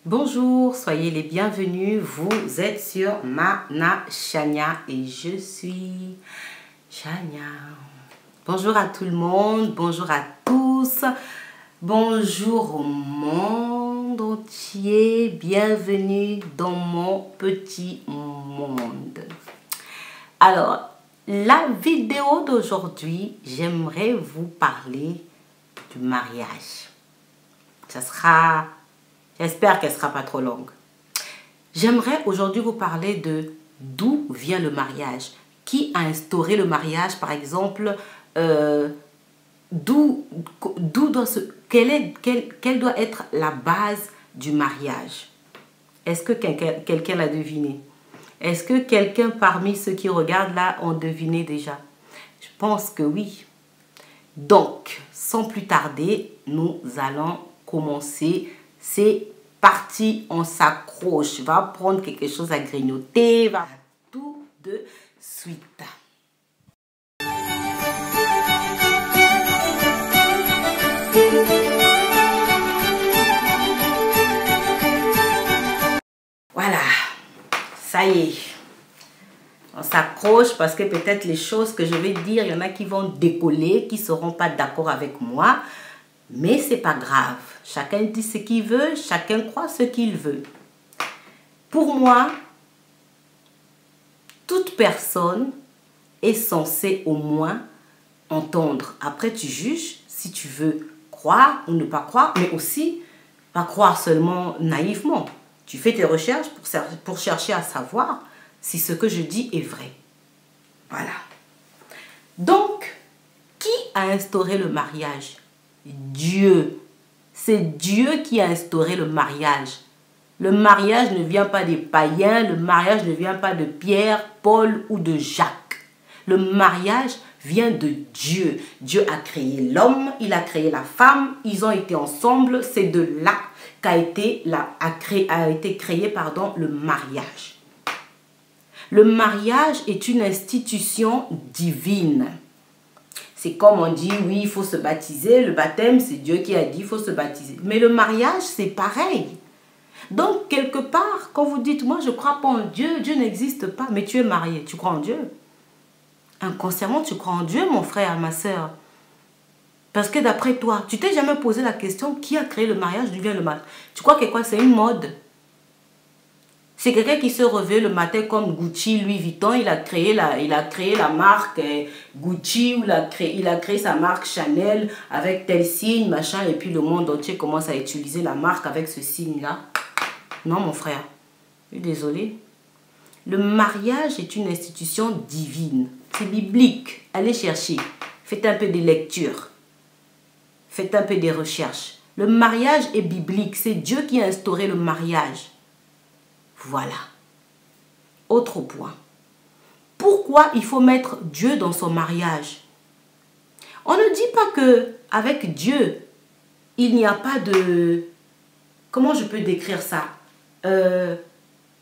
Bonjour, soyez les bienvenus. Vous êtes sur Mana Chania et je suis Chania. Bonjour à tout le monde, bonjour à tous, bonjour au monde entier. Bienvenue dans mon petit monde. Alors, la vidéo d'aujourd'hui, j'aimerais vous parler du mariage. J'espère qu'elle ne sera pas trop longue. J'aimerais aujourd'hui vous parler de d'où vient le mariage. Qui a instauré le mariage, par exemple, quelle doit être la base du mariage? Est-ce que quelqu'un l'a deviné? Est-ce que quelqu'un parmi ceux qui regardent là ont deviné déjà? Je pense que oui. Donc, sans plus tarder, nous allons commencer. C'est parti, on s'accroche. Va prendre quelque chose à grignoter. Va tout de suite. Voilà, ça y est. On s'accroche parce que peut-être les choses que je vais dire, il y en a qui vont décoller, qui ne seront pas d'accord avec moi. Mais c'est pas grave. Chacun dit ce qu'il veut, chacun croit ce qu'il veut. Pour moi, toute personne est censée au moins entendre. Après, tu juges si tu veux croire ou ne pas croire, mais aussi pas croire seulement naïvement. Tu fais tes recherches pour chercher à savoir si ce que je dis est vrai. Voilà. Donc, qui a instauré le mariage? Dieu. C'est Dieu qui a instauré le mariage. Le mariage ne vient pas des païens, le mariage ne vient pas de Pierre, Paul ou de Jacques. Le mariage vient de Dieu. Dieu a créé l'homme, il a créé la femme, ils ont été ensemble. C'est de là qu'a été créé le mariage. Le mariage est une institution divine. C'est comme on dit, oui, il faut se baptiser. Le baptême, c'est Dieu qui a dit, il faut se baptiser. Mais le mariage, c'est pareil. Donc, quelque part, quand vous dites, moi, je ne crois pas en Dieu, Dieu n'existe pas, mais tu es marié, tu crois en Dieu. Inconsciemment, tu crois en Dieu, mon frère, ma soeur. Parce que d'après toi, tu t'es jamais posé la question, qui a créé le mariage, d'où vient le mariage? Tu crois que quoi, c'est une mode? C'est quelqu'un qui se réveille le matin comme Gucci, Louis Vuitton, il a créé la marque Gucci, ou il a créé sa marque Chanel avec tel signe, machin, et puis le monde entier commence à utiliser la marque avec ce signe-là. Non, mon frère, je suis désolée. Le mariage est une institution divine. C'est biblique. Allez chercher. Faites un peu de lecture. Faites un peu de recherches. Le mariage est biblique. C'est Dieu qui a instauré le mariage. Voilà. Autre point. Pourquoi il faut mettre Dieu dans son mariage? On ne dit pas que avec Dieu, il n'y a pas de... Comment je peux décrire ça?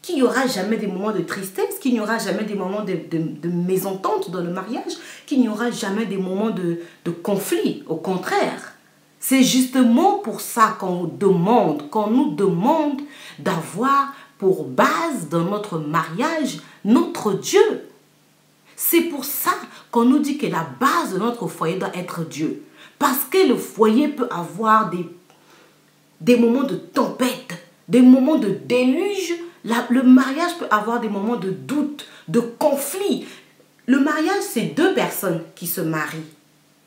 Qu'il n'y aura jamais des moments de tristesse, qu'il n'y aura jamais des moments de mésentente dans le mariage, qu'il n'y aura jamais des moments de conflit. Au contraire, c'est justement pour ça qu'on nous demande d'avoir pour base dans notre mariage notre Dieu. C'est pour ça qu'on nous dit que la base de notre foyer doit être Dieu. Parce que le foyer peut avoir des moments de tempête, des moments de déluge. Le mariage peut avoir des moments de doute, de conflit. Le mariage, c'est deux personnes qui se marient.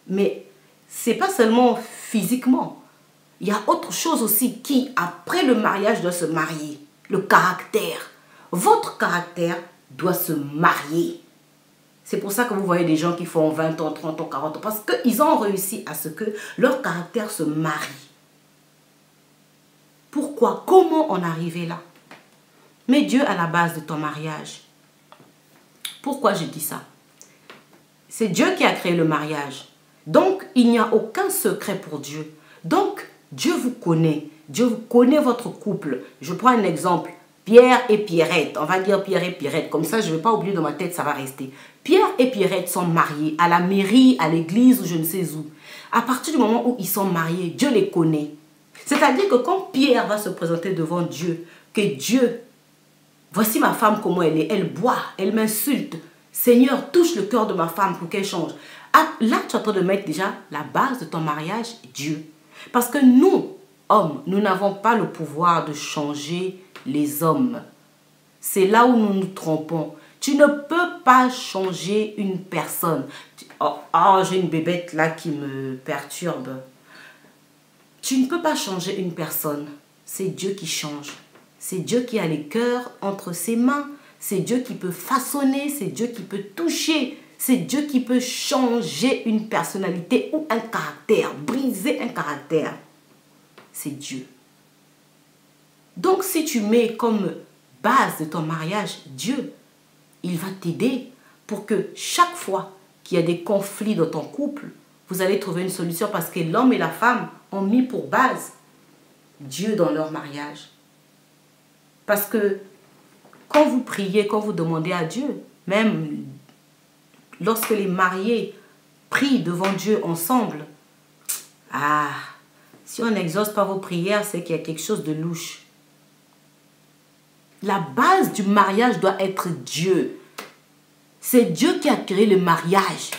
Mais ce n'est pas seulement physiquement. Il y a autre chose aussi qui, après le mariage, doit se marier. Le caractère. Votre caractère doit se marier. C'est pour ça que vous voyez des gens qui font 20 ans, 30 ans, 40 ans. Parce qu'ils ont réussi à ce que leur caractère se marie. Pourquoi? Comment en arriver là? Mais Dieu à la base de ton mariage. Pourquoi je dis ça? C'est Dieu qui a créé le mariage. Donc, il n'y a aucun secret pour Dieu. Donc, Dieu vous connaît. Dieu connaît votre couple. Je prends un exemple. Pierre et Pierrette. On va dire Pierre et Pierrette. Comme ça, je ne vais pas oublier dans ma tête, ça va rester. Pierre et Pierrette sont mariés à la mairie, à l'église ou je ne sais où. À partir du moment où ils sont mariés, Dieu les connaît. C'est-à-dire que quand Pierre va se présenter devant Dieu, que Dieu, voici ma femme comment elle est, elle boit, elle m'insulte. Seigneur, touche le cœur de ma femme pour qu'elle change. Ah, là, tu es en train de mettre déjà la base de ton mariage, Dieu. Parce que nous, hommes, nous n'avons pas le pouvoir de changer les hommes. C'est là où nous nous trompons. Tu ne peux pas changer une personne. Oh, j'ai une bébête là qui me perturbe. Tu ne peux pas changer une personne. C'est Dieu qui change. C'est Dieu qui a les cœurs entre ses mains. C'est Dieu qui peut façonner. C'est Dieu qui peut toucher. C'est Dieu qui peut changer une personnalité ou un caractère. Briser un caractère. C'est Dieu. Donc si tu mets comme base de ton mariage Dieu, il va t'aider pour que chaque fois qu'il y a des conflits dans ton couple, vous allez trouver une solution parce que l'homme et la femme ont mis pour base Dieu dans leur mariage. Parce que quand vous priez, quand vous demandez à Dieu, même lorsque les mariés prient devant Dieu ensemble, si on n'exauce pas vos prières, c'est qu'il y a quelque chose de louche. La base du mariage doit être Dieu. C'est Dieu qui a créé le mariage.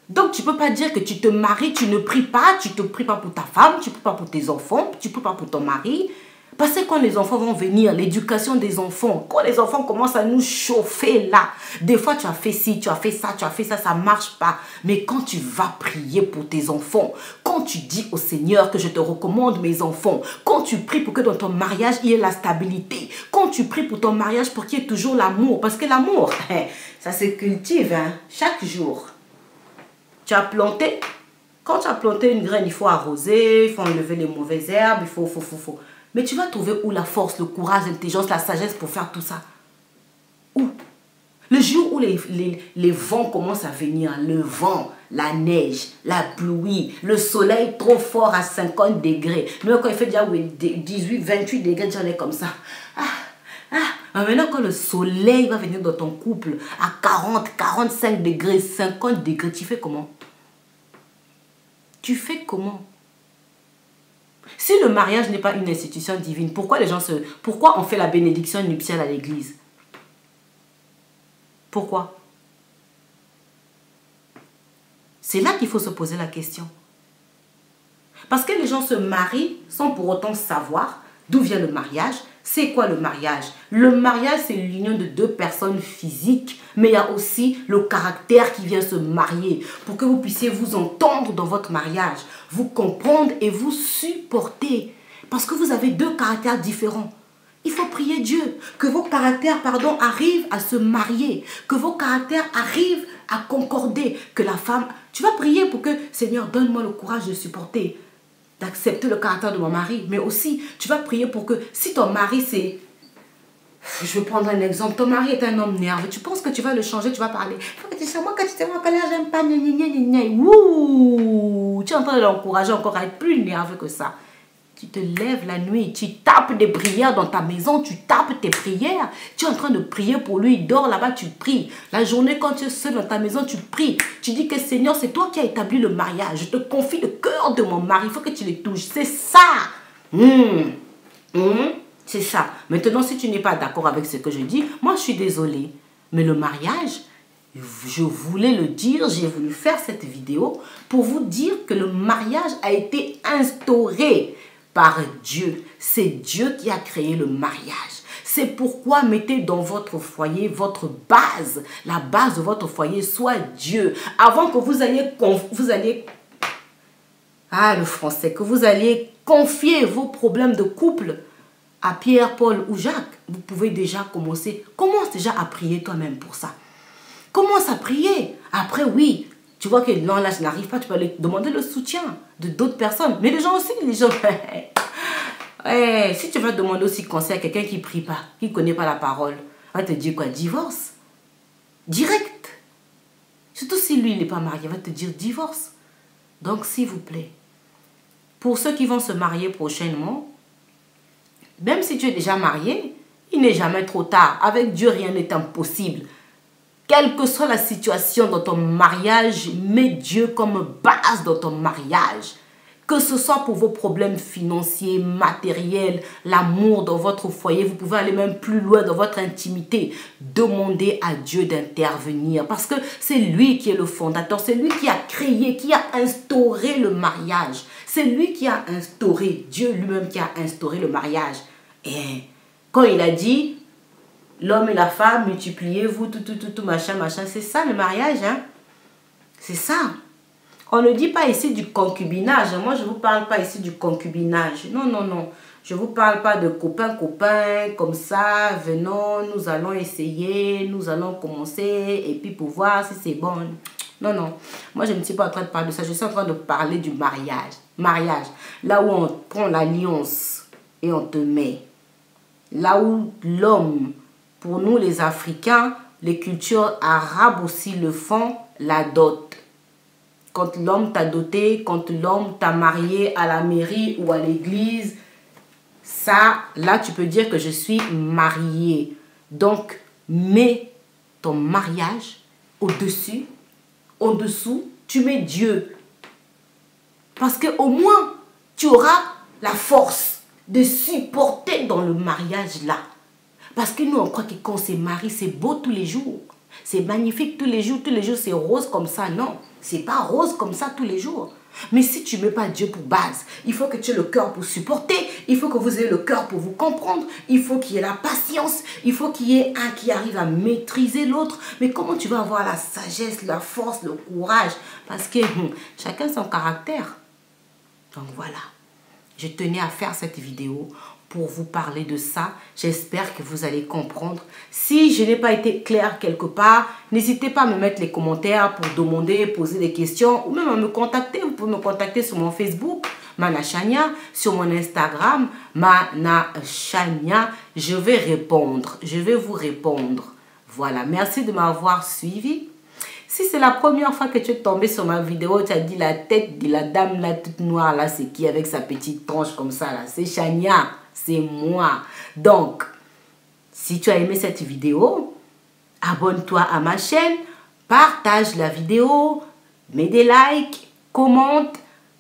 Donc, tu ne peux pas dire que tu te maries, tu ne pries pas, tu ne te pries pas pour ta femme, tu ne pries pas pour tes enfants, tu ne pries pas pour ton mari. Parce que quand les enfants vont venir, l'éducation des enfants, quand les enfants commencent à nous chauffer là, des fois tu as fait ci, tu as fait ça, ça ne marche pas. Mais quand tu vas prier pour tes enfants, quand tu dis au Seigneur que je te recommande mes enfants, quand tu pries pour que dans ton mariage il y ait la stabilité, quand tu pries pour ton mariage pour qu'il y ait toujours l'amour, parce que l'amour, ça se cultive chaque jour. Tu as planté, quand tu as planté une graine, il faut arroser, il faut enlever les mauvaises herbes, il faut. Mais tu vas trouver où la force, le courage, l'intelligence, la sagesse pour faire tout ça? Où? Le jour où les vents commencent à venir, le vent, la neige, la pluie, le soleil trop fort à 50 degrés. Même quand il fait déjà 18, 28 degrés, tu en es comme ça. Maintenant, quand le soleil va venir dans ton couple à 40, 45 degrés, 50 degrés, tu fais comment? Tu fais comment? Si le mariage n'est pas une institution divine, pourquoi on fait la bénédiction nuptiale à l'église? Pourquoi? C'est là qu'il faut se poser la question. Parce que les gens se marient sans pour autant savoir d'où vient le mariage. C'est quoi le mariage? Le mariage, c'est l'union de deux personnes physiques, mais il y a aussi le caractère qui vient se marier pour que vous puissiez vous entendre dans votre mariage, vous comprendre et vous supporter. Parce que vous avez deux caractères différents. Il faut prier Dieu que vos caractères, arrivent à se marier, que vos caractères arrivent à concorder, que la femme... Tu vas prier pour que, Seigneur, donne-moi le courage de supporter, d'accepter le caractère de mon mari. Mais aussi, tu vas prier pour que si ton mari, c'est... Je vais prendre un exemple. Ton mari est un homme nerveux. Tu penses que tu vas le changer, tu vas parler. Moi, quand tu te mets en colère, j'aime pas. Ouh, tu es en train de l'encourager encore à être plus nerveux que ça. Tu te lèves la nuit, tu tapes des prières dans ta maison, tu tapes tes prières. Tu es en train de prier pour lui, il dort là-bas, tu pries. La journée, quand tu es seul dans ta maison, tu pries. Tu dis que Seigneur, c'est toi qui as établi le mariage. Je te confie le cœur de mon mari, il faut que tu le touches. C'est ça. C'est ça. Maintenant, si tu n'es pas d'accord avec ce que je dis, moi, je suis désolée. Mais le mariage, je voulais le dire, j'ai voulu faire cette vidéo pour vous dire que le mariage a été instauré par Dieu. C'est Dieu qui a créé le mariage. C'est pourquoi mettez dans votre foyer votre base. La base de votre foyer soit Dieu. Avant que vous alliez que vous alliez confier vos problèmes de couple à Pierre, Paul ou Jacques, vous pouvez déjà commence déjà à prier toi-même pour ça. Commence à prier. Après, oui, tu vois que non, là, je n'arrive pas, tu peux aller demander le soutien de d'autres personnes. Mais les gens aussi, si tu vas demander aussi conseil à quelqu'un qui ne prie pas, qui ne connaît pas la parole, on va te dire quoi? Divorce. Direct. Surtout si lui, il n'est pas marié, il va te dire divorce. Donc, s'il vous plaît, pour ceux qui vont se marier prochainement, même si tu es déjà marié, il n'est jamais trop tard. Avec Dieu, rien n'est impossible. Quelle que soit la situation dans ton mariage, mets Dieu comme base dans ton mariage. Que ce soit pour vos problèmes financiers, matériels, l'amour dans votre foyer, vous pouvez aller même plus loin dans votre intimité. Demandez à Dieu d'intervenir parce que c'est lui qui est le fondateur, c'est lui qui a créé, qui a instauré le mariage. C'est lui qui a instauré, Dieu lui-même qui a instauré le mariage. Et quand il a dit, l'homme et la femme, multipliez-vous, tout, machin, c'est ça le mariage, hein? C'est ça. On ne dit pas ici du concubinage. Moi, je ne vous parle pas ici du concubinage. Non, non, non. Je ne vous parle pas de copains, comme ça, venons, nous allons essayer, nous allons commencer, et puis pour voir si c'est bon. Non, non. Moi, je ne suis pas en train de parler de ça. Je suis en train de parler du mariage. Mariage. Là où on prend l'alliance et on te met. Là où l'homme, pour nous les Africains, les cultures arabes aussi le font, la dot. Quand l'homme t'a doté, quand l'homme t'a marié à la mairie ou à l'église, ça, là, tu peux dire que je suis mariée. Donc, mets ton mariage au-dessus, en dessous, tu mets Dieu. Parce qu'au moins, tu auras la force de supporter dans le mariage là. Parce que nous, on croit que quand on se marie, c'est beau tous les jours. C'est magnifique tous les jours c'est rose comme ça. Non, c'est pas rose comme ça tous les jours. Mais si tu ne mets pas Dieu pour base, il faut que tu aies le cœur pour supporter, il faut que vous ayez le cœur pour vous comprendre, il faut qu'il y ait la patience, il faut qu'il y ait un qui arrive à maîtriser l'autre. Mais comment tu vas avoir la sagesse, la force, le courage? Parce que chacun son caractère. Donc voilà, je tenais à faire cette vidéo pour vous parler de ça. J'espère que vous allez comprendre. Si je n'ai pas été claire quelque part, n'hésitez pas à me mettre les commentaires pour demander, poser des questions ou même à me contacter. Vous pouvez me contacter sur mon Facebook, Mana Chania, sur mon Instagram, Mana Chania. Je vais répondre. Je vais vous répondre. Voilà, merci de m'avoir suivi. Si c'est la première fois que tu es tombé sur ma vidéo, tu as dit la tête de la dame là toute noire là, c'est qui avec sa petite tronche comme ça là? C'est Chania, c'est moi. Donc, si tu as aimé cette vidéo, abonne-toi à ma chaîne, partage la vidéo, mets des likes, commente,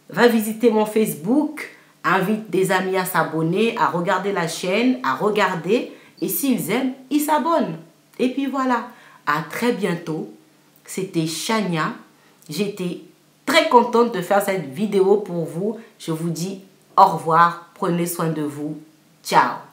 va visiter mon Facebook, invite des amis à s'abonner, à regarder la chaîne, à regarder. Et s'ils aiment, ils s'abonnent. Et puis voilà, à très bientôt. C'était Chania. J'étais très contente de faire cette vidéo pour vous. Je vous dis au revoir. Prenez soin de vous. Ciao.